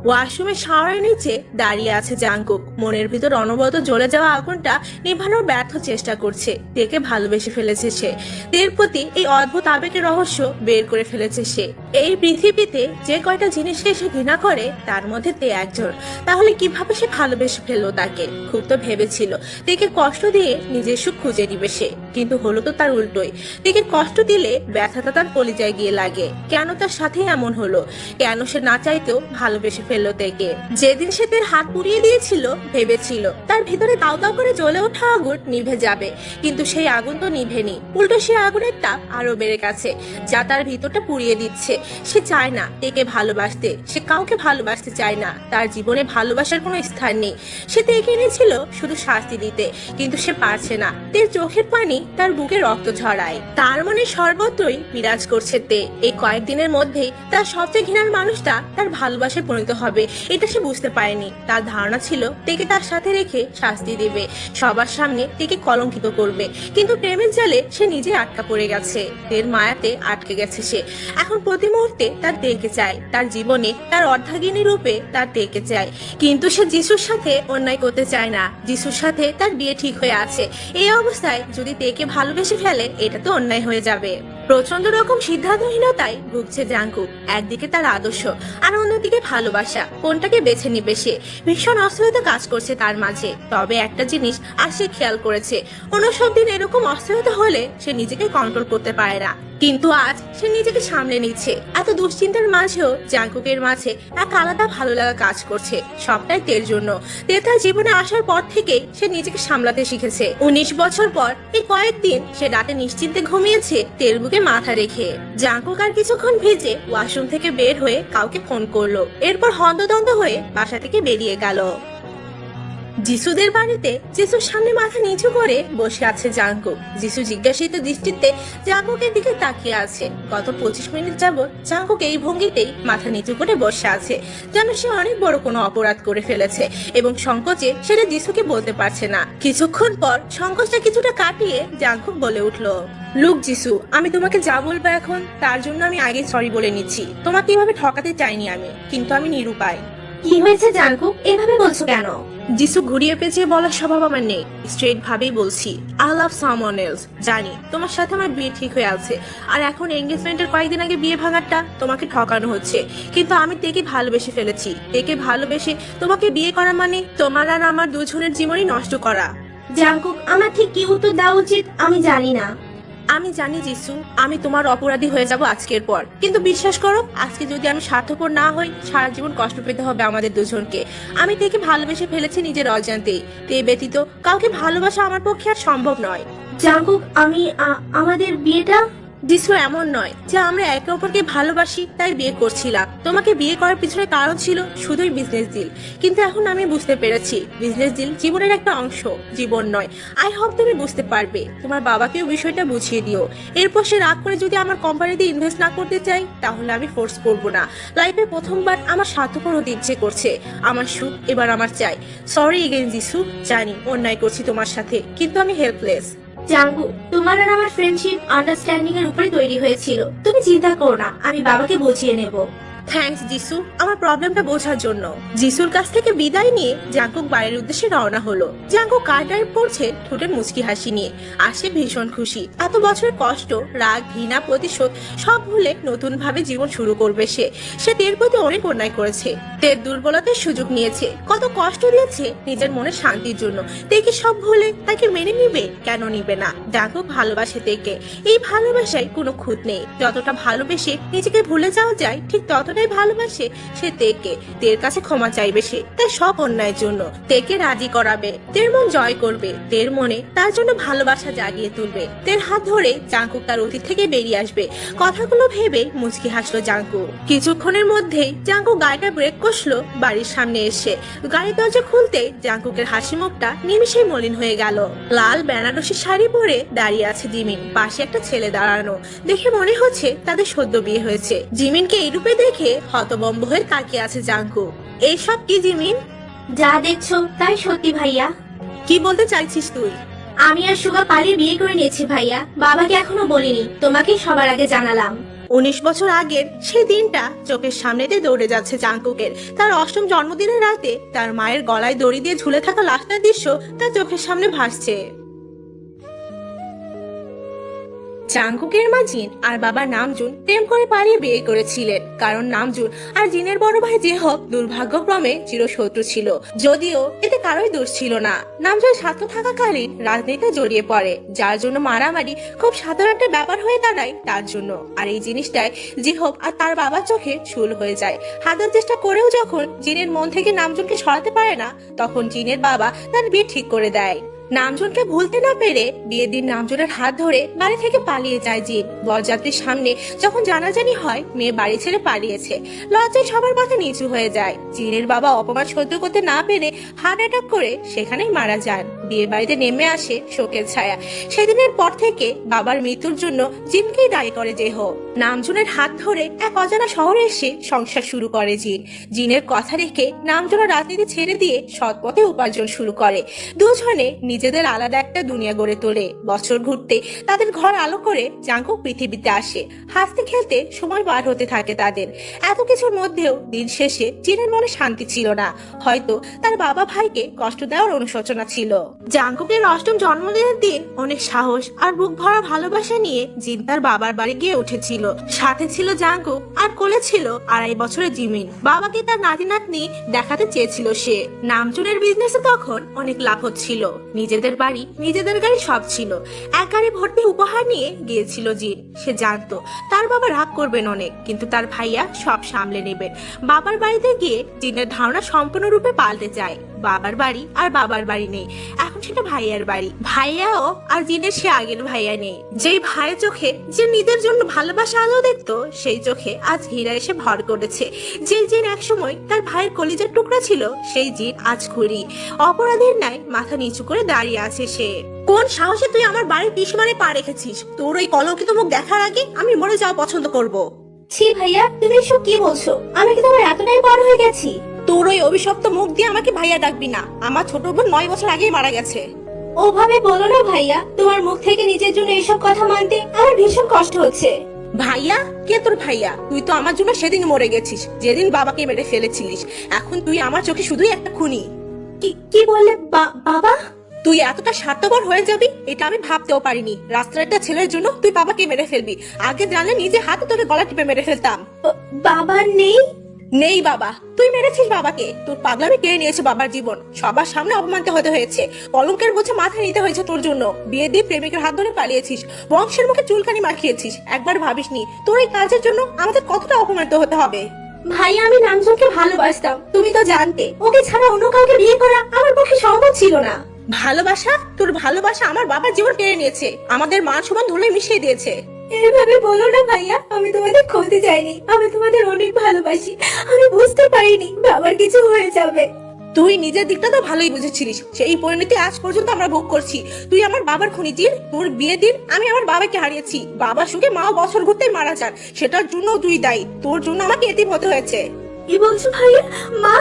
ওয়াশরুমের শাওয়ারের নিচে দাঁড়িয়ে আছে জাংকুক। মনের ভিতর অনবরত জ্বলে যাওয়া আগুনটা নিভানোর ব্যর্থ চেষ্টা করছে। তেকে ভালোবেসে ফেলেছে সে। তের প্রতি এই অদ্ভুত আবেগের রহস্য বের করে ফেলেছে সে। এই পৃথিবীতে যে কয়টা জিনিসকে সে ঘৃণা করে তার মধ্যে তে একজন। তাহলে কিভাবে সে ভালোবেসে ফেললো তাকে? খুব তো ভেবেছিল তেকে কষ্ট দিয়ে নিজের সুখ খুঁজে নিবে সে, কিন্তু হলো তো তার উল্টোই। তেকে কষ্ট দিলে ব্যথাটা তার কলিজায় গিয়ে লাগে। কেন তার সাথে এমন হলো? কেন সে না চাইতেও ভালোবেসে ফেললো তেকে? যেদিন সে তার হাত পুড়িয়ে দিয়েছিল ভেবেছিল তার ভিতরে দাউ দাউ করে জ্বলে ওঠা আগুন নিভে যাবে, কিন্তু সেই আগুন তো নিভেনি। উল্টো সে আগুনের তাপ আরো বেড়ে গেছে, যা তার ভিতরটা পুড়িয়ে দিচ্ছে। সে চায় না তেকে ভালোবাসতে, সে কাউকে ভালোবাসতে চায় না। তার জীবনে ভালোবাসার কোনো স্থান নেই। সে তেকে এনেছিল শুধু শাস্তি দিতে, কিন্তু সে পারছে না। তের চোখের পানি তার বুকে রক্ত ঝরায়। তার মনে সর্বত্রই বিরাজ করছে তে। এই কয়েকদিনের মধ্যেই তার সবচেয়ে ঘৃণার মানুষটা তার ভালোবাসায় পরিণত হবে, এটা সে বুঝতে পারেনি। তার ধারণা ছিল তেকে তার সাথে রেখে শাস্তি দেবে, সবার সামনে তেকে কলঙ্কিত করবে। কিন্তু প্রেমের জালে সে নিজে আটকা পড়ে গেছে। তের মায়াতে আটকে গেছে সে। এখন প্রতি মুহূর্তে তার তেকে চায়, তার জীবনে তার অর্ধাঙ্গিনী রূপে তার তেকে চায়। কিন্তু সে যিশুর সাথে অন্যায় করতে চায় না। যিশুর সাথে তার বিয়ে ঠিক হয়ে আছে। এই অবস্থায় যদি তেকে ভালোবেসে ফেলে এটা তো অন্যায় হয়ে যাবে। প্রচন্ড রকম সিদ্ধান্তহীনতায় ভুগছে জাংকুক। একদিকে তার আদর্শ আর অন্যদিকে ভালোবাসা, কোনটাকে বেছে নিবে সে? ভীষণ অস্থিরতা কাজ করছে তার মাঝে। তবে একটা জিনিস আর সে খেয়াল করেছে, অন্য সব দিন এরকম অস্থিরতা হলে সে নিজেকে কন্ট্রোল করতে পারে না, কিন্তু আজ সে নিজেকে সামলে নিচ্ছে। এত দুশ্চিন্তার মাঝেও জাংকুকের মাঝে এক আলাদা ভালো লাগা কাজ করছে, সবটাই তের জন্য। তে তার জীবনে আসার পর থেকেই সে নিজেকে সামলাতে শিখেছে। 19 বছর পর এই কয়েকদিন সে রাতে নিশ্চিন্তে ঘুমিয়েছে তের বুকে মাথা রেখে। জাংকুক আর কিছুক্ষণ ভেজে ওয়াশরুম থেকে বের হয়ে কাউকে ফোন করলো, এরপর হন্তদন্ত হয়ে বাসা থেকে বেরিয়ে গেল। যিশুদের বাড়িতে যিশুর সামনে মাথা নিচু করে বসে আছে জাংকুক। যিশু জিজ্ঞাসিত দৃষ্টিতে জাংকুকের দিকে তাকিয়ে আছে। গত 25 মিনিট যাবৎ জাংকুক এই ভঙ্গিতেই মাথা নিচু করে বসে আছে, যেন সে অনেক বড় কোনো অপরাধ করে ফেলেছে এবং সংকোচে সেটা যিশুকে বলতে পারছে না। কিছুক্ষণ পর সংকোচটা কিছুটা কাটিয়ে জাংকুক বলে উঠলো, লুক যিশু, আমি তোমাকে যা বলবো এখন তার জন্য আমি আগে সরি বলে নিচ্ছি। তোমাকে এভাবে ঠকাতে চাইনি আমি, কিন্তু আমি নিরুপায়। কি হয়েছে জাংকুক, এভাবে বলছো কেন? যিশু ঘুরিয়ে পেঁচিয়ে বলার স্বভাব আমার নেই, স্ট্রেট ভাবেই বলছি। I love someone else. জানি তোমার সাথে আমার বিয়ে ঠিক হয়ে আছে, আর এখন এঙ্গেজমেন্টের কয়েকদিন আগে বিয়ে ভাঙারটা তোমাকে ঠকানো হচ্ছে। কিন্তু আমি তেকে ভালোবেসে ফেলেছি। তেকে ভালোবেসে তোমাকে বিয়ে করা মানে তোমার আর আমার দুজনের জীবনই নষ্ট করা। জাংকুক, আমার ঠিক কি উত্তর দেওয়া উচিত আমি জানি না। আমি জানি যিশু, আমি তোমার অপরাধী হয়ে যাব আজকের পর, কিন্তু বিশ্বাস করো আজকে যদি আমি স্বার্থপর না হই সারা জীবন কষ্ট পেতে হবে আমাদের দুজনকে। আমি তেকে ভালোবেসে ফেলেছি নিজের অজান্তেই। তে ব্যতীত কাউকে ভালোবাসা আমার পক্ষে আর সম্ভব নয়। জাংকুক, আমাদের বিয়েটা। যিশু, এমন নয় যে আমরা একে অপরকে ভালোবাসি তাই বিয়ে করছিলাম। তোমাকে বিয়ে করার পিছনে কারণ ছিল শুধুই বিজনেস ডিল, কিন্তু এখন আমি বুঝতে পেরেছি বিজনেস ডিল জীবনের একটা অংশ, জীবন নয়। আই হোপ তুমি বুঝতে পারবে। তোমার বাবাকেও বিষয়টা বুঝিয়ে দিও। এরপর সে রাগ করে যদি আমার কোম্পানিতে ইনভেস্ট না করতে চাই তাহলে আমি ফোর্স করব না। লাইফে প্রথমবার আমার স্বার্থপর হতে ইচ্ছে করছে। আমার সুখ এবার আমার চাই। সরি এগেইন যিশু, জানি অন্যায় করছি তোমার সাথে, কিন্তু আমি হেল্পলেস। জাংকুক, তোমার আর আমার ফ্রেন্ডশিপ আন্ডারস্ট্যান্ডিং এর উপরে তৈরি হয়েছিল। তুমি চিন্তা করো না, আমি বাবাকে বুঝিয়ে নেব। থ্যাঙ্কস যিশু আমার প্রবলেমটা বোঝার জন্য। যিশুর কাছ থেকে বিদায় নিয়ে জাংকুক বাড়ির উদ্দেশ্যে রওনা হলো। জাংকুক কার ড্রাইভ করছে ঠোঁটে মুচকি হাসি নিয়ে। আর সে ভীষণ খুশি। এত বছরের কষ্ট, রাগ, ঘৃণা, প্রতিশোধ সব ভুলে নতুন ভাবে জীবন শুরু করবে সে। সে তের প্রতি অনেক অন্যায় করেছে, তের দুর্বলতার সুযোগ নিয়েছে, কত কষ্ট দিয়েছে নিজের মনের শান্তির জন্য। তেকে সব ভুলে তাকে মেনে নিবে? কেন নিবে না? জাংকুক ভালোবাসে তেকে। এই ভালোবাসায় কোনো খুঁত নেই। যতটা ভালোবেসে নিজেকে ভুলে যাওয়া যায় ঠিক ততটা ভালোবাসে সে তেকে। তের কাছে ক্ষমা চাইবে সে তার সব অন্যায়ের জন্য। তেকে রাজি করাবে, তের মন জয় করবে, তের মনে তার জন্য ভালোবাসা জাগিয়ে তুলবে। তের হাত ধরে জাংকুক তার অতীত থেকে বেরিয়ে আসবে। কথাগুলো ভেবে মুচকি হাসলো জাংকুক। কিছুক্ষণের মধ্যেই জাংকুক গাড়িটা ব্রেক কষলো বাড়ির সামনে এসে। গাড়ির দরজা খুলতে জাংকুকের হাসি মুখটা নিমিষেই মলিন হয়ে গেল। লাল বেনারসি শাড়ি পরে দাঁড়িয়ে আছে জিমিন, পাশে একটা ছেলে দাঁড়ানো। দেখে মনে হচ্ছে তাদের সদ্য বিয়ে হয়েছে। জিমিনকে এই রূপে দেখে হতবম্ব হয়ে তাকিয়ে আছে জাংকুক। এইসব কি জিমিন? যা দেখছো তাই সত্যি ভাইয়া। কি বলতে চাইছিস তুই? আমি আর সুগা পালিয়ে বিয়ে করে নিয়েছি ভাইয়া। বাবাকে এখনো বলিনি, তোমাকে সবার আগে জানালাম। 19 বছর আগের সেই দিনটা চোখের সামনে দিয়ে দৌড়ে যাচ্ছে জাংকুকের। তার অষ্টম জন্মদিনের রাতে তার মায়ের গলায় দড়ি দিয়ে ঝুলে থাকা লাশটার দৃশ্য তার চোখের সামনে ভাসছে। জাংকুকের মা জিন আর বাবা নামজুন প্রেম করে পালিয়ে বিয়ে করেছিলেন, কারণ নামজুন আর জিনের বড় ভাই জেহব দুর্ভাগ্যক্রমে চিরশত্রু ছিল, যদিও এতে কারোই দোষ ছিল না। নামজুন ছাত্র থাকাকালীন রাজনীতিতে জড়িয়ে পড়ে, যার জন্য মারামারি খুব সাধারণ একটা ব্যাপার হয়ে দাঁড়ায় তার জন্য। আর এই জিনিসটাই জেহব আর তার বাবার চোখে শুল হয়ে যায়। হাজার চেষ্টা করেও যখন জিনের মন থেকে নামজুনকে সরাতে পারে না, তখন জিনের বাবা তার বিয়ে ঠিক করে দেয়। নামজনকে ভুলতে না পেরে বিয়ের দিন নামজনের হাত ধরে বাড়ি থেকে পালিয়ে যায় জিন। বরযাত্রীর সামনে যখন জানাজানি হয় মেয়ে বাড়ি ছেড়ে পালিয়েছে, লজ্জায় সবার মাথা নিচু হয়ে যায়। জিনের বাবা অপমান সহ্য করতে না পেরে হার্ট অ্যাটাক করে সেখানেই মারা যান। বিয়ে বাড়িতে নেমে আসে শোকের ছায়া। সেদিনের পর থেকে বাবার মৃত্যুর জন্য জিনকেই দায়ী করে জেহব। নামজনের হাত ধরে এক অজানা শহরে এসে সংসার শুরু করে জিন। জিনের কথা রেখে নামজনা রাজনীতি ছেড়ে দিয়ে সৎ পথে উপার্জন শুরু করে। দুজনে নিজেদের আলাদা একটা দুনিয়া গড়ে তোলে। বছর ঘুরতে তাদের ঘর আলো করে জাংকুক পৃথিবীতে আসে। হাসতে খেলতে সময় পার হতে থাকে তাদের। এত কিছুর মধ্যেও দিন শেষে জিনের মনে শান্তি ছিল না। হয়তো তার বাবা ভাইকে কষ্ট দেওয়ার অনুশোচনা ছিল। জাংকুকের অষ্টম জন্মদিনের দিন অনেক সাহস আর বুক ভরা ভালোবাসা নিয়ে জিন তার বাবার বাড়ি গিয়ে উঠেছিল। সাথে ছিল জাংকুক আর কোলে ছিল 2.5 বছরের জিমিন। বাবাকে তার নাতি নাতনি দেখাতে চেয়েছিল সে। নামজুনের বিজনেসে তখন অনেক লাভ হচ্ছিল। নিজেদের বাড়ি নিজেদের গাড়ি সব ছিল। এক গাড়ি ভর্তি উপহার নিয়ে গিয়েছিল জিন। সে জানতো তার বাবা রাগ করবেন অনেক, কিন্তু তার ভাইয়া সব সামলে নেবেন। বাবার বাড়িতে গিয়ে জিনের ধারণা সম্পূর্ণরূপে পাল্টে যায়। বাবার বাড়ি আর বাবার বাড়ি নেই, এখন সেটা ভাইয়ার বাড়ি। ভাইয়াও আর জিনের সে আগের ভাইয়া নেই। যেই ভাইয়ের চোখে যে নিজের জন্য ভালোবাসা আলো দেখতো, সেই চোখে আজ হীরা এসে ভর করেছে। যে জিন একসময় তার ভাইয়ের কলিজার টুকরা ছিল, সেই জিন আজ খুঁড়ি অপরাধীর ন্যায় মাথা নিচু করে দাঁড়িয়ে আছে সে। কোন সাহসে তুই আমার বাড়ির পিছনে পা রেখেছিস? তোর ওই কলঙ্কিত মুখ দেখার আগে আমি মরে যাওয়া পছন্দ করব। ছি ভাইয়া, তুমি এসব কি বলছো? আমি কি তোমার এতটাই বড় হয়ে গেছি? তোর ওই অভিশপ্ত মুখ দিয়ে আমাকে ভাইয়া ডাকবি না। আমার ছোট বোন 9 বছর আগেই মারা গেছে। ওভাবে বলো না ভাইয়া, তোমার মুখ থেকে নিজের জন্য এসব কথা মানতে আমার ভীষণ কষ্ট হচ্ছে। ভাইয়া? কে তোর ভাইয়া? তুই তো আমার জন্য সেদিন মরে গেছিস, যেদিন বাবাকে মেরে ফেলেছিলিস। এখন তুই আমার চোখে শুধুই একটা খুনি। কি বললে বাবা? তুই এতটা স্বার্থপর হয়ে যাবি এটা আমি ভাবতেও পারিনি। রাস্তার একটা ছেলের জন্য তুই বাবাকে মেরে ফেলবি। আগে জানলে নিজে হাতে তোকে গলা টিপে মেরে ফেলতাম। বাবা নেই? নেই বাবা, তুই মেরেছিস বাবাকে। তোর পাগলামি কেড়ে নিয়েছে বাবার জীবন। সবার সামনে অপমানিত হতে হয়েছে। কলঙ্কের বোঝা মাথায় নিতে হয়েছে তোর জন্য। বিয়ে দিয়ে প্রেমিকের হাত ধরে পালিয়েছিস, বংশের মুখে চুলকানি মাখিয়েছিস। একবার ভাবিসনি তোর এই কাজের জন্য আমাদের কতটা অপমানিত হতে হবে? ভাইয়া, আমি নামজনকে ভালোবাসতাম, তুমি তো জানতে। ওকে ছাড়া অন্য কাউকে বিয়ে করা আমার পক্ষে সম্ভব ছিল না। ভালোবাসা? তোর ভালোবাসা আমার বাবার জীবন কেড়ে নিয়েছে, আমাদের মান সম্মান ধুলোয় মিশিয়ে দিয়েছে। এভাবে বলো না ভাইয়া, আমি তোমাদের ক্ষতি চাইনি। আমি তোমাদের অনেক ভালোবাসি। আমি বুঝতে পারিনি বাবার কিছু হয়ে যাবে। তুই নিজের দিকটা তো ভালোই বুঝেছিলিস, সেই পরিণতি আজ পর্যন্ত আমরা ভোগ করছি। তুই আমার বাবার খুনি জিন। তোর বিয়ের দিন আমি আমার বাবাকে হারিয়েছি। বাবার সঙ্গে মা বছর ঘুরতে মারা যান, সেটার জন্য তুই দায়ী। তোর জন্য আমাকে এতিম হতে হয়েছে। কি বলছো ভাইয়া? মা?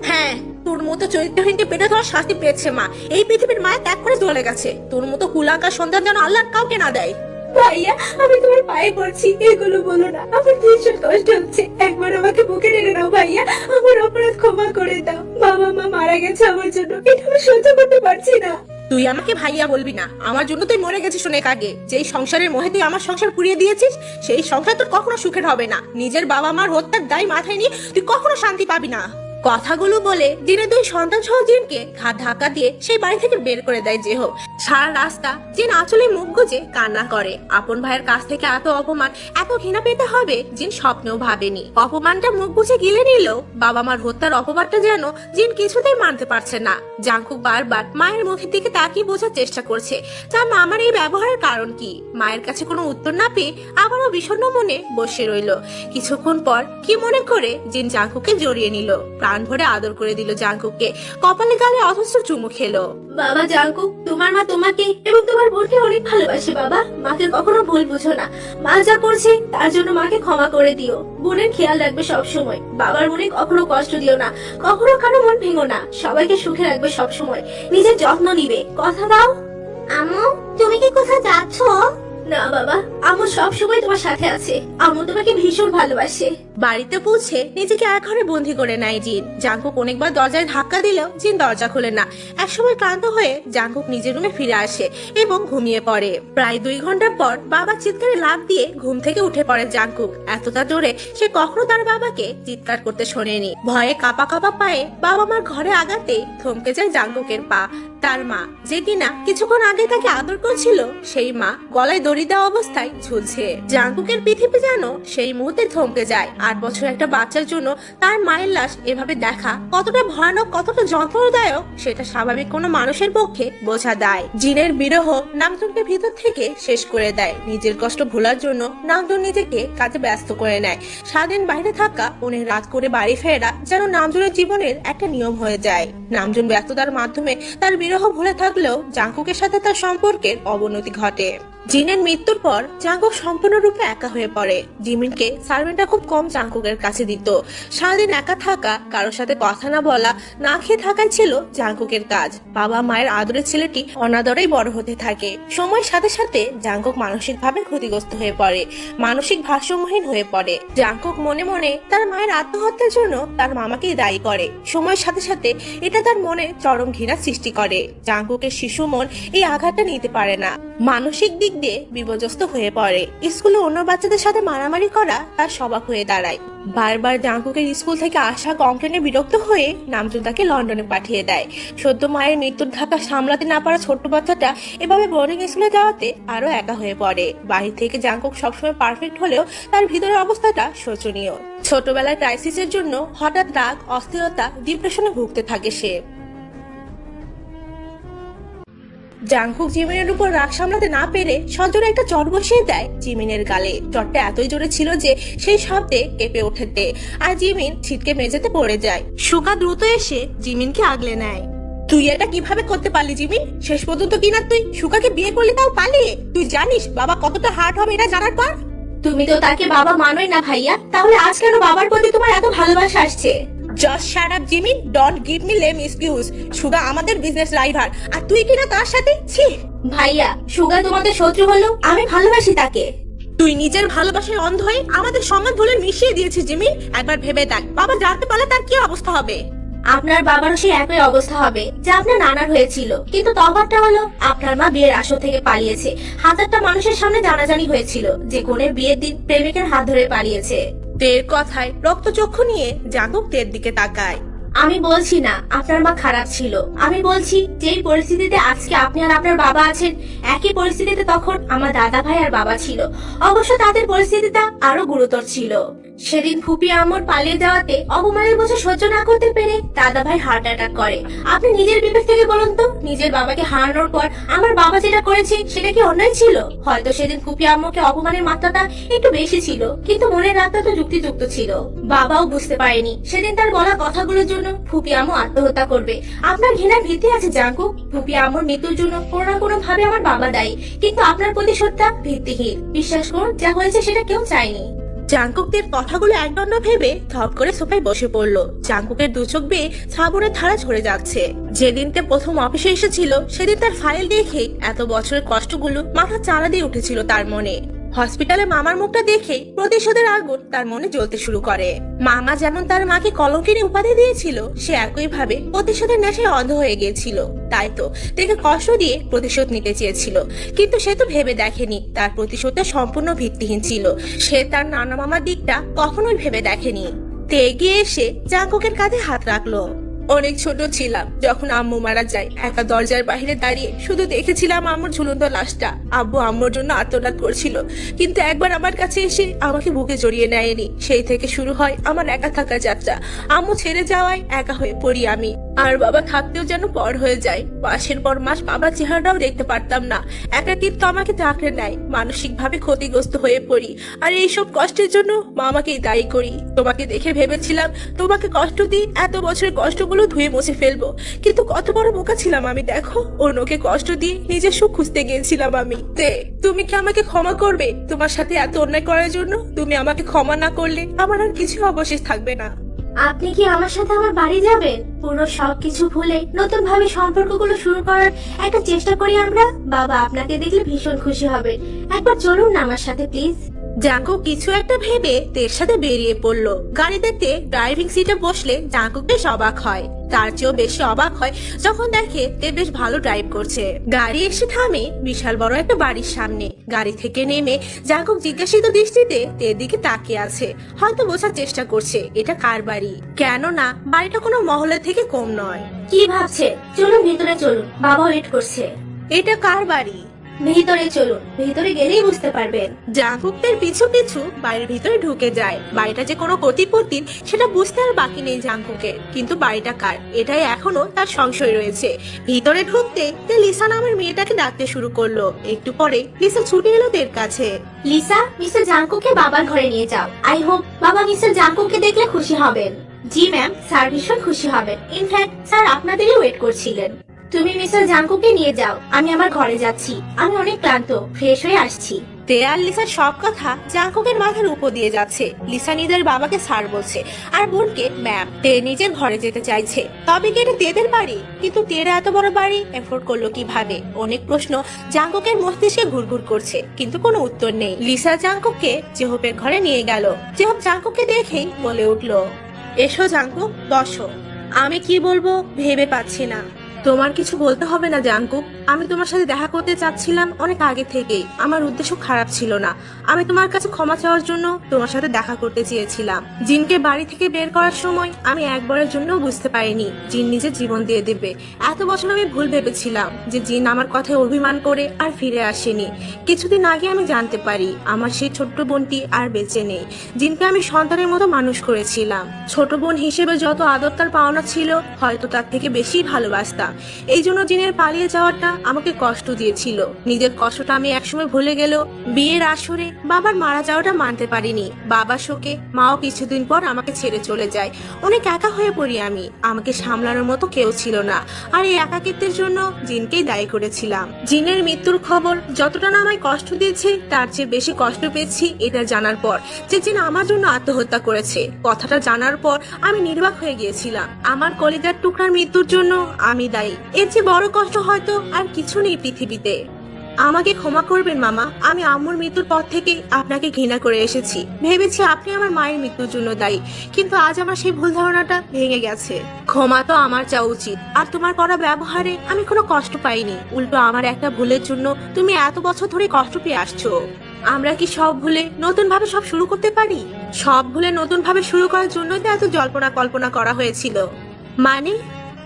হ্যাঁ, তোর মতো চরিত্রহীনকে পেটে ধরার শাস্তি পেয়েছে মা। এই পৃথিবীর মায়া ত্যাগ করে চলে গেছে। তোর মতো কুলাঙ্কার সন্তান যেন আল্লাহ কাউকে না দেয়। ভাইয়া, আমি তোমার পায়ে পড়ছি, এগুলো বলো না। আমার ভীষণ কষ্ট হচ্ছে। একবার আমাকে বুকে টেনে নাও ভাইয়া। আমার অপরাধ ক্ষমা করে দাও। বাবা মা মারা গেছে আমার জন্য, এটা আমি সহ্য করতে পারছি না। তুই আমাকে ভাইয়া বলবি না। আমার জন্য তুই মরে গেছিস অনেক আগে। যেই সংসারের মোহে তুই আমার সংসার পুড়িয়ে দিয়েছিস, সেই সংসার তোর কখনো সুখের হবে না। নিজের বাবা মার হত্যার দায় মাথায় নিয়ে তুই কখনো শান্তি পাবি না। কথাগুলো বলে জিনের 2 সন্তান সহ জিনকে ঘাট ধাক্কা দিয়ে সেই বাড়ি থেকে বের করে দেয় জেহব। সারা রাস্তা জিন আঁচলে মুখ গুজে কান্না করে। আপন ভাইয়ের কাছ থেকে এত অপমান, এত ঘৃণা পেতে হবে জিন স্বপ্নেও ভাবেনি। অপমানটা মুখ বুঝে গিলে নিল। বাবা মার হত্যার অপবাদটা যেন জিন কিছুতেই মানতে পারছে না। জাংকুক বারবার মায়ের মুখের দিকে তাকিয়ে বোঝার চেষ্টা করছে তার মামার এই ব্যবহারের কারণ কি। মায়ের কাছে কোনো উত্তর না পেয়ে আবারও বিষণ্ণ মনে বসে রইল। কিছুক্ষণ পর কি মনে করে জিন জাংকুককে জড়িয়ে নিল, প্রাণ ভরে আদর করে দিল জাংকুককে। কপালে গালে অথস্ত চুমু খেলো। বাবা জাংকুক, তোমার মা তোমাকে এবং তোমার বোনকে অনেক ভালোবাসে বাবা। মাকে কখনো ভুল বুঝো না। মা যা করছে তার জন্য মাকে ক্ষমা করে দিও। বোনের খেয়াল রাখবে সব সময়। বাবার মনে কখনো কষ্ট দিও না, কখনো কারো মন ভেঙো না। সবাইকে সুখে রাখবে সব সময়। নিজের যত্ন নিবে, কথা দাও। আম্মু, তুমি কি কোথাও যাচ্ছ? না বাবা, আম্মু সবসময় তোমার সাথে আছে। আম্মু তোমাকে ভীষণ ভালোবাসে। বাড়িতে পৌঁছে নিজেকে এক ঘরে বন্দি করে নেয় জিন। জাঙ্কুক অনেকবার দরজায় ধাক্কা দিলেও জিন দরজা খোলে না। একসময় ক্লান্ত হয়ে জাঙ্কুক নিজের রুমে ফিরে আসে এবং ঘুমিয়ে পড়ে। প্রায় 2 ঘন্টা পর বাবার চিৎকারে লাফ দিয়ে ঘুম থেকে উঠে পড়ে জাঙ্কুক। এতটা জোরে সে কখনো তার বাবাকে চিৎকার করতে শোনেনি। ভয়ে কাঁপা কাঁপা পায়ে বাবা মার ঘরে আগাতে থমকে যায় জাঙ্কুকের পা। তার মা, যে কিনা কিছুক্ষণ আগে তাকে আদর করছিল, সেই মা গলায় দড়ি দেওয়া অবস্থায় ঝুলছে। জাঙ্কুকের পৃথিবী যেন সেই মুহূর্তে থমকে যায়। 8 বছর একটা বাচ্চার জন্য তার মায়ের লাশ এভাবে দেখা কতটা ভয়ানক, কতটা যন্ত্রণাদায়ক সেটা স্বাভাবিক কোনো মানুষের পক্ষে বোঝা দেয়। জিনের বিরহ নামজনকে ভিতর থেকে শেষ করে দেয়। নিজের কষ্ট ভোলার জন্য নামজন নিজেকে কাজে ব্যস্ত করে নেয়। সারাদিন বাইরে থাকা, অনেক রাত করে বাড়ি ফেরা যেন নামজনের জীবনের একটা নিয়ম হয়ে যায়। নামজন ব্যস্ততার মাধ্যমে তার বিরহ ভুলে থাকলেও জাঙ্কুকের সাথে তার সম্পর্কের অবনতি ঘটে। জিনের মৃত্যুর পর জাঙ্কুক সম্পূর্ণরূপে একা হয়ে পড়ে। জিমিনকে সার্ভেন্টরা খুব কম জাঙ্কুকের কাছে দিত। সারাদিন একা থাকা, কারোর সাথে কথা না বলা, না খেয়ে থাকাই ছিল জাঙ্কুকের কাজ। বাবা মায়ের আদরের ছেলেটি অনাদরেই বড় হতে থাকে। সময়ের সাথে সাথে জাঙ্কুক মানসিকভাবে ক্ষতিগ্রস্ত হয়ে পড়ে, মানসিক ভারসাম্যহীন হয়ে পড়ে। জাঙ্কুক মনে মনে তার মায়ের আত্মহত্যার জন্য তার মামাকেই দায়ী করে। সময়ের সাথে সাথে এটা তার মনে চরম ঘৃণা সৃষ্টি করে। জাঙ্কুকের শিশু মন এই আঘাতটা নিতে পারে না, মানসিক দিক দিয়ে বিপর্যস্ত হয়ে পড়ে। স্কুলে অন্য বাচ্চাদের সাথে মারামারি করা তার স্বভাব হয়ে দাঁড়ায়। বারবার জাঙ্কুকের স্কুল থেকে আসা কমপ্লেনে বিরক্ত হয়ে নামজুন তাকে লন্ডনে পাঠিয়ে দেয়। সদ্য মায়ের মৃত্যুর ধাক্কা সামলাতে না পারা ছোট্ট বাচ্চাটা এভাবে বোর্ডিং স্কুলে যাওয়াতে আরো একা হয়ে পড়ে। বাড়ি থেকে জাঙ্কুক সবসময় পারফেক্ট হলেও তার ভিতরের অবস্থাটা শোচনীয়। ছোটবেলায় ক্রাইসিসের জন্য হঠাৎ রাগ, অস্থিরতা, ডিপ্রেশনে ভুগতে থাকে সে। জাঙ্কুক জিমিনের উপর রাগ সামলাতে না পেরে সজোরে একটা চট বসিয়ে দেয় জিমিনের গালে। চটটা এতই জোরে ছিল যে সেই শব্দে কেঁপে ওঠে আর জিমিন ছিটকে মেঝেতে পড়ে যায়। সুকা দ্রুত এসে জিমিনকে আগলে নেয়। তুই এটা কিভাবে করতে পারলি জিমিন? শেষ পর্যন্ত কিনা তুই সুকাকে বিয়ে করলি, তাও পালিয়ে। তুই জানিস বাবা কতটা হার্ট হবে এটা জানার পর? তুমি তো তাকে বাবা মানোই না ভাইয়া, তাহলে আজ কেন বাবার প্রতি তোমার এত ভালোবাসা আসছে? Just shut up Jimin, don't give me lame excuse. Suga আমাদের বিজনেস রাইভার আর তুই কিনা তার সাথে। ছি ভাইয়া, সুগা তোমাদের শত্রু হলো, আমি ভালোবাসি তাকে। তুই নিজের ভালোবাসায় অন্ধ হয়ে আমাদের সম্মান ভুলে মিশিয়ে দিয়েছিস জিমিন। একবার ভেবে দেখ, বাবা জানতে পারলে তার কি অবস্থা হবে। আপনার বাবারও সেই একই অবস্থা হবে যা আপনার নানার হয়েছিল, কিন্তু তফাৎটা হলো আপনার মা বিয়ের আসর থেকে পালিয়েছে। হাজারটা মানুষের সামনে জানাজানি হয়েছিল যে কোনের বিয়ের দিন প্রেমিকের হাত ধরে পালিয়েছে। তের কথায় রক্তচক্ষু নিয়ে জাঙ্কুক তের দিকে তাকায়। আমি বলছি না আপনার মা খারাপ ছিল, আমি বলছি যেই পরিস্থিতিতে আজকে আপনি আর আপনার বাবা আছেন, একই পরিস্থিতিতে তখন আমার দাদা ভাই আর বাবা ছিল। অবশ্য তাদের পরিস্থিতিটা আরো গুরুতর ছিল। সেদিন ফুপি আম্মুর পালিয়ে যাওয়াতে অপমানের বোঝা সহ্য না করতে পেরে দাদা ভাই হার্ট অ্যাটাক করে। আপনি নিজের বিবেক থেকে বলুন তো, নিজের বাবাকে হারানোর পর আমার বাবা যেটা করেছে সেটা কি অন্যায় ছিল? হয়তো সেদিন ফুপি আম্মুকে অপমানের মাত্রাটা একটু বেশি ছিল, কিন্তু মনের রাতটা তো যুক্তিযুক্ত ছিল। বাবাও বুঝতে পারেনি সেদিন তার বলা কথাগুলোর জন্য ফুপি আম্মু আত্মহত্যা করবে। আপনার ঘৃণার ভিত্তি আছে জাঙ্কুক। ফুপি আম্মুর মৃত্যুর জন্য কোনো না কোনো ভাবে আমার বাবা দায়ী, কিন্তু আপনার প্রতিশোধটা ভিত্তিহীন। বিশ্বাস করুন, যা হয়েছে সেটা কেউ চায়নি। জাঙ্কুকের কথাগুলো একদণ্ড ভেবে থপ করে সোফায় বসে পড়লো। জাঙ্কুকের দু চোখ বেয়ে শ্রাবণের ধারা ঝরে যাচ্ছে। যেদিনতে প্রথম অফিসে এসেছিল সেদিন তার ফাইল দেখে এত বছরের কষ্টগুলো মাথা চাড়া দিয়ে উঠেছিল তার মনে। হসপিটালে মামার মুখটা দেখে প্রতিশোধের আগুন তার মনে জ্বলতে শুরু করে। মামা যেমন তার মাকে কলঙ্কিনী উপাধি দিয়েছিল, সে একই ভাবে প্রতিশোধের নেশায় অন্ধ হয়ে গিয়েছিল। তাই তো তাকে কষ্ট দিয়ে প্রতিশোধ নিতে চেয়েছিল, কিন্তু সে তো ভেবে দেখেনি তার প্রতিশোধটা সম্পূর্ণ ভিত্তিহীন ছিল। সে তার নানা মামার দিকটা কখনোই ভেবে দেখেনি। তে এগিয়ে এসে জাঙ্কুকের কাঁধে হাত রাখলো। অনেক ছোট ছিলাম যখন আম্মু মারা যায়। একা দরজার বাইরে দাঁড়িয়ে শুধু দেখেছিলাম আম্মুর ঝুলন্ত লাশটা। আব্বু আম্মুর জন্য আর্তনাদ করছিল, কিন্তু একবার আমার কাছে এসে আমাকে বুকে জড়িয়ে নেয়নি। সেই থেকে শুরু হয় আমার একা থাকা যাত্রা। আম্মু ছেড়ে যাওয়ায় একা হয়ে পড়ি আমি, আর বাবা থাকতেও যেন পর হয়ে যায়। মাসের পর মাস বাবার চেহারাটাও দেখতে পারতাম না। একাকিত্ব আমাকে আঁকড়ে নেয়, মানসিক ভাবে ক্ষতিগ্রস্ত হয়ে পড়ি। আর এইসব কষ্টের জন্য মামাকেই দায়ী করি। তোমাকে দেখে ভেবেছিলাম তোমাকে কষ্ট দিই, এত বছরের কষ্টগুলো ধুয়ে মুছে ফেলবো, কিন্তু কত বড় বোকা ছিলাম আমি। দেখো, অন্যকে কষ্ট দিয়ে নিজের সুখ খুঁজতে গিয়েছিলাম আমি। তুমি কি আমাকে ক্ষমা করবে? তোমার সাথে এত অন্যায় করার জন্য তুমি আমাকে ক্ষমা না করলে আমার আর কিছু অবশেষ থাকবে না। আপনি কি আমার সাথে আমার বাড়ি যাবেন? পুরো সবকিছু ভুলে নতুন ভাবে সম্পর্কগুলো শুরু করার একটা চেষ্টা করি আমরা। বাবা আপনাকে দেখলে ভীষণ খুশি হবে। একবার চলুন না আমার সাথে প্লিজ। জাঙ্কুক কিছু একটা ভেবে তের সাথে বেরিয়ে পড়লো। গাড়িতে ড্রাইভিং সিটে বসলে জাঙ্কুক বেশ অবাক হয়। তার চেয়েও বেশি অবাক হয় যখন দেখে তে বেশ ভালো ড্রাইভ করছে। গাড়ি এসে থামে বিশাল বড় একটা বাড়ির সামনে। গাড়ি থেকে নেমে জাঙ্কুক জিজ্ঞাসিত দৃষ্টিতে তের দিকে তাকিয়ে আছে। হয়তো বোঝার চেষ্টা করছে এটা কার বাড়ি, কেননা বাড়িটা কোনো মহলের থেকে কম নয়। কি ভাবছে? চলুন ভিতরে চলুন, বাবা ওয়েট করছে। এটা কার বাড়ি? ভিতরে চলুন, ভিতরে গেলেই বুঝতে পারবেন। জাঙ্কুকদের পিছু পিছু বাড়ির ভিতরে ঢুকে যায়। বাড়িটা যে কোনো কতিপত্তির সেটা বুঝতে আর বাকি নেই জাঙ্কুকের, কিন্তু বাড়িটা কার এটাই এখনো তার সংশয় রয়েছে। ভিতরে ঢুকতে তে লিসা নামের মেয়েটাকে ডাকতে শুরু করলো। একটু পরে লিসা ছুটে এলো তের কাছে। লিসা, মিস্টার জাঙ্কুকে বাবার ঘরে নিয়ে যাও। আই হোপ বাবা মিস্টার জাঙ্কুকে দেখলে খুশি হবেন। জি ম্যাম, স্যার ভীষণ খুশি হবেন। ইনফ্যাক্ট স্যার আপনাদেরই ওয়েট করছিলেন। তুমি মিস্টার জাঙ্কুকে নিয়ে যাও, আমি আমার ঘরে যাচ্ছি। আমি অনেক ক্লান্ত, ফ্রেশ হয়ে আসছি। তে আর লিসার সব কথা জাঙ্কুকের মাথার উপর দিয়ে যাচ্ছে। লিসা নিজের বাবাকে স্যার বলছে আর বোনকে ম্যাম। তে নিজের ঘরে যেতে চাইছে। তবে কি এটা তেদের বাড়ি? কিন্তু তেরা এত বড় বাড়ি এফোর্ড করলো কিভাবে? অনেক প্রশ্ন জাঙ্কুকের মস্তিষ্কে ঘুরঘুর করছে, কিন্তু কোনো উত্তর নেই। লিসা জাঙ্কুককে জেহপের ঘরে নিয়ে গেল। জেহপ জাঙ্কুককে দেখেই বলে উঠলো, এসো জাঙ্কুক, বসো। আমি কি বলবো ভেবে পাচ্ছি না। তোমার কিছু বলতে হবে না জাঙ্কুক। আমি তোমার সাথে দেখা করতে চাচ্ছিলাম অনেক আগে থেকেই। আমার উদ্দেশ্য খারাপ ছিল না। আমি তোমার কাছে ক্ষমা চাওয়ার জন্য তোমার সাথে দেখা করতে চেয়েছিলাম। জিনকে বাড়ি থেকে বের করার সময় আমি একবারের জন্য বুঝতে পারিনি জিন নিজের জীবন দিয়ে দেবে। এত বছর আমি ভুল ভেবেছিলাম যে জিন আমার কথায় অভিমান করে আর ফিরে আসেনি। কিছুদিন আগে আমি জানতে পারি আমার সেই ছোট্ট বোনটি আর বেঁচে নেই। জিনকে আমি সন্তানের মতো মানুষ করেছিলাম। ছোট বোন হিসেবে যত আদর তার পাওনা ছিল হয়তো তার থেকে বেশি ভালোবাসতাম। এই জন্য জিনের পালিয়ে যাওয়াটা আমাকে কষ্ট দিয়েছিল। নিজের কষ্টটা আমি একসময় ভুলে গেলেও বিয়ের আসরে বাবার মারা যাওয়াটা মানতে পারিনি। বাবা শোকে মাও কিছুদিন পর আমাকে ছেড়ে চলে যায়। অনেক একা হয়ে পড়ি আমি। আমাকে সামলানোর মতো কেউ ছিল না। আর এই একাকিত্বের জন্য জিনকেই দায়ী করেছিলাম। জিনের মৃত্যুর খবর যতটা না আমায় কষ্ট দিয়েছে তার চেয়ে বেশি কষ্ট পেয়েছি এটা জানার পর যে জিন আমার জন্য আত্মহত্যা করেছে। কথাটা জানার পর আমি নির্বাক হয়ে গিয়েছিলাম। আমার কলিজার টুকরার মৃত্যুর জন্য আমি দায়ী। এর চেয়ে বড় কষ্ট হয়তো আর কিছু নেই পৃথিবীতে। আমাকে ক্ষমা করবেন মামা। আমি আম্মুর মৃত্যুর পর থেকে আপনাকে ঘৃণা করে এসেছি। ভেবেছি আপনি আমার মায়ের মৃত্যুর জন্য দায়ী, কিন্তু আজ আমার সেই ভুল ধারণাটা ভেঙে গেছে। ক্ষমা তো আমার চাওয়া উচিত। আর তোমার করা ব্যবহারে আমি কোনো কষ্ট পাইনি। উল্টো আমার একটা ভুলের জন্য তুমি এত বছর ধরে কষ্ট পেয়ে আসছো। আমরা কি সব ভুলে নতুন ভাবে সব শুরু করতে পারি? সব ভুলে নতুন ভাবে শুরু করার জন্যই তো এত জল্পনা কল্পনা করা হয়েছিল। মানে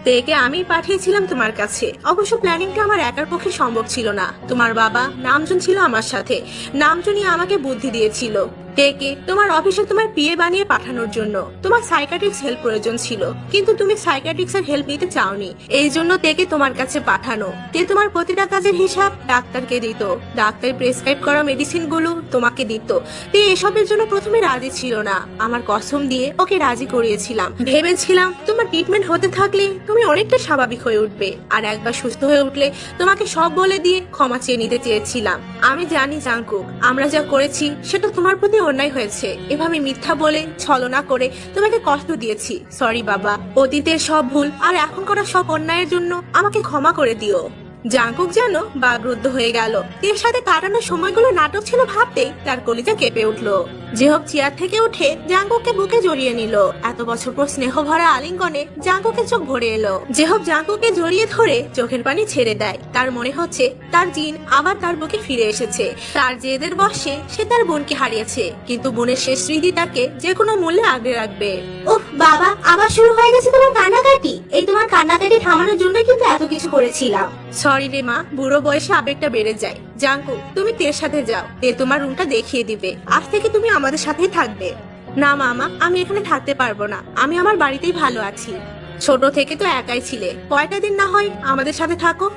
তেকে আমি পাঠিয়েছিলাম তোমার কাছে। অবশ্য প্ল্যানিংটা আমার একার পক্ষে সম্ভব ছিল না। তোমার বাবা নামজুন ছিল আমার সাথে। নামজুনই আমাকে বুদ্ধি দিয়েছিল তেকে তোমার অফিসে তোমার পিএ বানিয়ে পাঠানোর জন্য। তোমার সাইকিয়াট্রিক্স হেল্প প্রয়োজন ছিল, কিন্তু তুমি সাইকিয়াট্রিক্স এর হেল্প নিতে চাওনি। এই জন্য তেকে তোমার কাছে পাঠানো। তে তোমার প্রতিটা কাজের হিসাব ডাক্তারকে দিত। ডাক্তার প্রেসক্রাইব করা মেডিসিন গুলো তোমাকে দিত। তে এসবের জন্য প্রথমে রাজি ছিল না। আমার কসম দিয়ে ওকে রাজি করিয়েছিলাম। ভেবেছিলাম তোমার ট্রিটমেন্ট হতে থাকলে তুমি অনেকটা স্বাভাবিক হয়ে উঠবে, আর একবার সুস্থ হয়ে উঠলে তোমাকে সব বলে দিয়ে ক্ষমা চেয়ে নিতে চেয়েছিলাম। আমি জানি জাঙ্কুক, আমরা যা করেছি সেটা তোমার প্রতি অন্যায় হয়েছে। এভাবে মিথ্যা বলে ছলনা করে তোমাকে কষ্ট দিয়েছি। সরি বাবা। অতীতের সব ভুল আর এখন করা সব অন্যায়ের জন্য আমাকে ক্ষমা করে দিও। জাঙ্কুক যেন বাগরুদ্ধ হয়ে গেল। এর সাথে কাটানোর সময়গুলো নাটক ছিল ভাবতেই তার কলিজা কেঁপে উঠলো। জেহব চেয়ার থেকে উঠে জাঙ্কুককে বুকে জড়িয়ে নিল। এত বছর পর স্নেহ ভরা আলিঙ্গনে জাঙ্কুকের চোখ ভরে এলো। জেহব জাঙ্কুককে জড়িয়ে ধরে চোখের পানি ছেড়ে দেয়। তার মনে হচ্ছে তার জিন আবার তার বুকে ফিরে এসেছে। তার জেদের বশে সে তার বোনকে হারিয়েছে, কিন্তু বোনের শেষ স্মৃতি তাকে যে কোনো মূল্যে আগলে রাখবে। উফ বাবা, আবার শুরু হয়ে গেছে তোমার কান্নাকাটি। এই তোমার কান্নাকাটি থামানোর জন্য কিন্তু এত কিছু করেছিলাম। সরি রে মা, বুড়ো বয়সে আবেগটা বেড়ে যায়। জাঙ্কুক তুমি তের সাথে যাও। তে তোমার রুমটা দেখিয়ে দিবে। আজ থেকে তুমি আমাদের সাথেই থাকবে। না মামা, আমি এখানে থাকতে পারবো না। আমি আমার বাড়িতেই ভালো আছি। ছোট থেকে তো একাই ছিলে, কয়টা দিন না হয় আমাদের সাথে থাকো।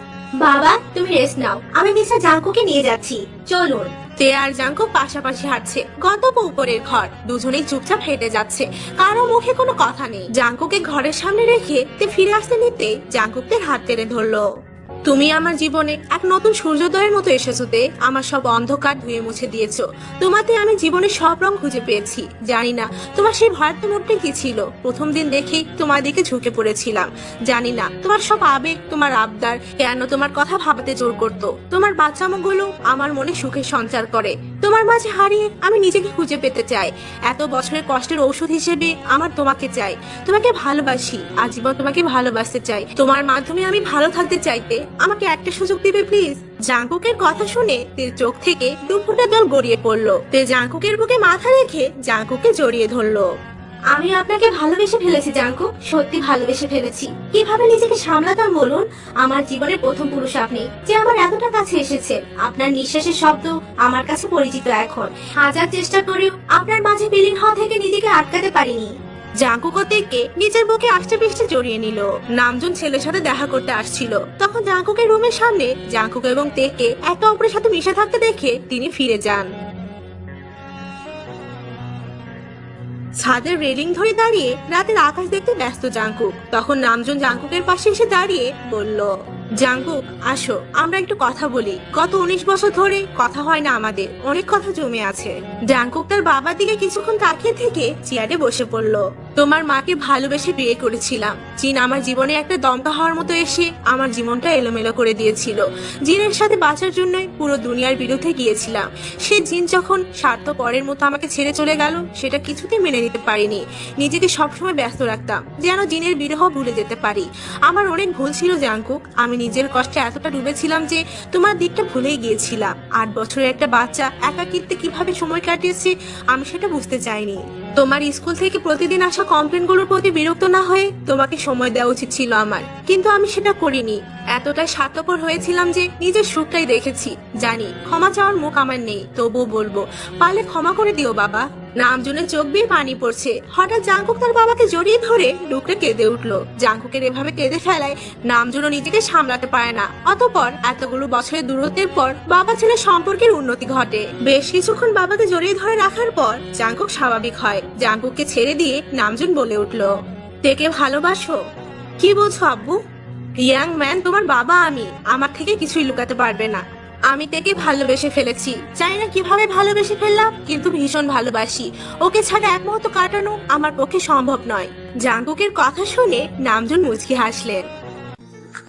বাবা তুমি রেস্ট নাও, আমি মিস্টার জাঙ্কুকে নিয়ে যাচ্ছি। চলুন। তে আর জাঙ্কুক পাশাপাশি হাঁটছে। গন্তব্য উপরের ঘর। দুজনেই চুপচাপ হেঁটে যাচ্ছে। কারো মুখে কোনো কথা নেই। জাঙ্কুকে ঘরের সামনে রেখে তে ফিরে আসতে নিতে জাঙ্কুকদের হাত টেনে ধরলো। তুমি আমার জীবনে এক নতুন সূর্যোদয়ের মতো এসেছো তে, আমার সব অন্ধকার ধুয়ে মুছে দিয়েছো। তোমাতে আমি জীবনের সব রং খুঁজে পেয়েছি। জানি না তোমার সেই ভয়ার্থ মুখটা কি ছিল। প্রথম দিন দেখেই তোমার দিকে ঝুঁকে পড়েছিলাম। জানি না তোমার সব আবেগ, তোমার আবদার কেন তোমার কথা ভাবাতে জোর করতো। তোমার বাচ্চামোগুলো আমার মনে সুখের সঞ্চার করে। তোমার মাঝে হারিয়ে আমি নিজেকে খুঁজে পেতে চাই। এত বছরের কষ্টের ঔষধ হিসেবে আমার তোমাকে চাই। তোমাকে ভালোবাসি, আজীবন তোমাকে ভালোবাসতে চাই। তোমার মাধ্যমে আমি ভালো থাকতে চাইতে আমাকে একটা সুযোগ দিবে প্লিজ। জাঙ্কুকের কথা শুনে তের চোখ থেকে দু ফোঁটা জল গড়িয়ে পড়লো। তে জাঙ্কুকের বুকে মাথা রেখে জাঙ্কুকে জড়িয়ে ধরলো। আমি আপনাকে ভালোবেসে ফেলেছি জাঙ্কুক, সত্যি ভালোবেসে ফেলেছি। কিভাবে নিজেকে সামলাতাম বলুন? আমার জীবনের প্রথম পুরুষ আপনি, যে আমার এতটা কাছে এসেছে। আপনার নিঃশ্বাসের শব্দ আমার কাছে পরিচিত এখন। হাজার চেষ্টা করেও আপনার মাঝে বিলীন হওয়া থেকে নিজেকে আটকাতে পারিনি। জাঙ্কুক থেকে নিজের বুকে আষ্টে পৃষ্ঠে জড়িয়ে নিল। নামজুন ছেলের সাথে দেখা করতে আসছিল। তখন জাঙ্কুকের রুমের সামনে জাঙ্কুক এবং তেকে একে অপরের সাথে মিশে থাকতে দেখে তিনি ফিরে যান। ছাদের রেলিং ধরে দাঁড়িয়ে রাতের আকাশ দেখতে ব্যস্ত জাঙ্কুক। তখন নামজুন জাঙ্কুকের পাশে এসে দাঁড়িয়ে বলল, জাঙ্কুক আসো, আমরা একটু কথা বলি। গত 19 বছর ধরে কথা হয় না আমাদের, অনেক কথা জমে আছে। জাঙ্কুক তার বাবার দিকে কিছুক্ষণ তাকিয়ে থেকে চেয়ারে বসে পড়ল। তোমার মাকে ভালোবেসে বিয়ে করেছিলাম। জিন আমার জীবনে একটা দমকা হওয়ার মতো এসে আমার জীবনটা এলোমেলো করে দিয়েছিল। জিনের সাথে বাঁচার জন্যই পুরো দুনিয়ার বিরুদ্ধে গিয়েছিলাম। সে জিন যখন স্বার্থপরের মতো আমাকে ছেড়ে চলে গেল, সেটা কিছুতেই মেনে নিতে পারিনি। নিজেকে সবসময় ব্যস্ত রাখতাম যেন জিনের বিরহ ভুলে যেতে পারি। আমার অনেক ভুল ছিল জাঙ্কুক। আমি নিজের কষ্টে এতটা ডুবেছিলাম যে তোমার দিকটা ভুলেই গিয়েছিলাম। 8 বছরের একটা বাচ্চা একাকিত্বে কিভাবে সময় কাটিয়েছে আমি সেটা বুঝতে চাইনি। তোমার স্কুল থেকে প্রতিদিন আসা কমপ্লেনগুলোর প্রতি বিরক্ত না হয়ে তোমাকে সময় দেওয়া উচিত ছিল আমার, কিন্তু আমি সেটা করিনি। এতটাই স্বার্থপর হয়েছিলাম যে নিজের সুখটাই দেখেছি। জানি ক্ষমা চাওয়ার মুখ আমার নেই, তবুও বলবো, পারলে ক্ষমা করে দিও বাবা। নামজুনের চোখ বেয়ে পানি পড়ছে। হঠাৎ জাঙ্কুক তার বাবাকে জড়িয়ে ধরে ডুকরে কেঁদে উঠলো। জাঙ্কুকের এভাবে কেঁদে ফেলায় নামজুনও নিজেকে সামলাতে পারে না। অতঃপর এতগুলো বছরের দূরত্বের পর বাবা ছেলের সম্পর্কের উন্নতি ঘটে। বেশ কিছুক্ষণ বাবাকে জড়িয়ে ধরে রাখার পর জাঙ্কুক স্বাভাবিক হয়। জাঙ্কুককে ছেড়ে দিয়ে নামজুন বলে উঠলো, তেকে ভালোবাসো? কি বলছো আব্বু? ইয়াং ম্যান, তোমার বাবা আমি, আমার থেকে কিছুই লুকাতে পারবে না। আমি তেকে ভালোবেসে ফেলেছি। জানি না কিভাবে ভালোবেসে ফেললাম, কিন্তু ভীষণ ভালোবাসি। ওকে ছাড়া এক মুহূর্ত কাটানো আমার পক্ষে সম্ভব নয়। জাঙ্কুকের কথা শুনে নামজুন মুচকি হাসলেন।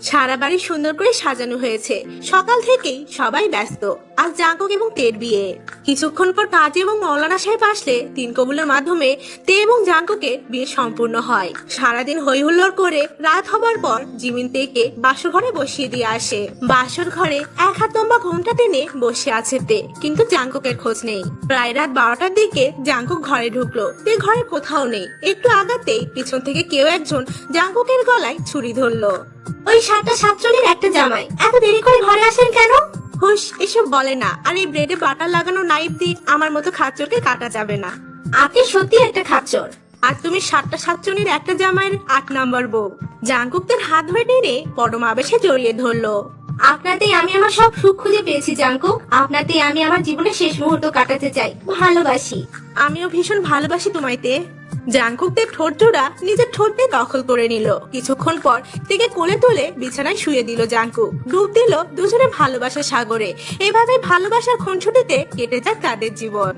সারা বাড়ি সুন্দর করে সাজানো হয়েছে। সকাল থেকেই সবাই ব্যস্ত। আজ জাঙ্কুক এবং তের বিয়ে। কিছুক্ষণ পর কাজী এবং মৌলানা সাহেব আসলে 3 কবুলের মাধ্যমে তে এবং জাঙ্কুকের বিয়ে সম্পূর্ণ হয়। সারাদিন হই হুল্লোড় করে রাত হবার পর জিমিন তেকে বাসর ঘরে বসিয়ে দিয়ে আসে। বাসর ঘরে 1 হাত লম্বা ঘোমটা টেনে বসে আছে তে, কিন্তু জাঙ্কুকের খোঁজ নেই। প্রায় রাত 12টার দিকে জাঙ্কুক ঘরে ঢুকলো। তে ঘরে কোথাও নেই। একটু আগাতেই পিছন থেকে কেউ একজন জাঙ্কুকের গলায় ছুরি ধরলো। ওই 7টা 7 জনের একটা জামাই এত দেরি করে ঘরে আসেন কেন? হুশ, এসব বলে না। আর এই ব্রেডে বাটার লাগানো নাইফ দিয়ে আমার মতো খাচ্চরকে কাটা যাবে না। আপনি সত্যি একটা খাচ্চর। আর তুমি 7টা 7 জনের একটা জামাইয়ের 8 নম্বর বউ। জাঙ্কুক তার হাত ধরে টেনে পরম আবেশে জড়িয়ে ধরলো। আপনাতেই আমি আমার সব সুখ খুঁজে পেয়েছি জাঙ্কুক। আপনাতেই আমি আমার জীবনের শেষ মুহূর্ত কাটাতে চাই। ভালোবাসি। আমিও ভীষণ ভালোবাসি তোমাইতে। জাঙ্কুকদের ঠোঁট জোড়া নিজের ঠোঁট দিয়ে দখল করে নিল। কিছুক্ষণ পর থেকে কোলে তুলে বিছানায় শুয়ে দিল জাঙ্কুক। ডুব দিল দুজনে ভালোবাসার সাগরে। এভাবে ভালোবাসার খুনসুটিতে কেটে যায় তাদের জীবন।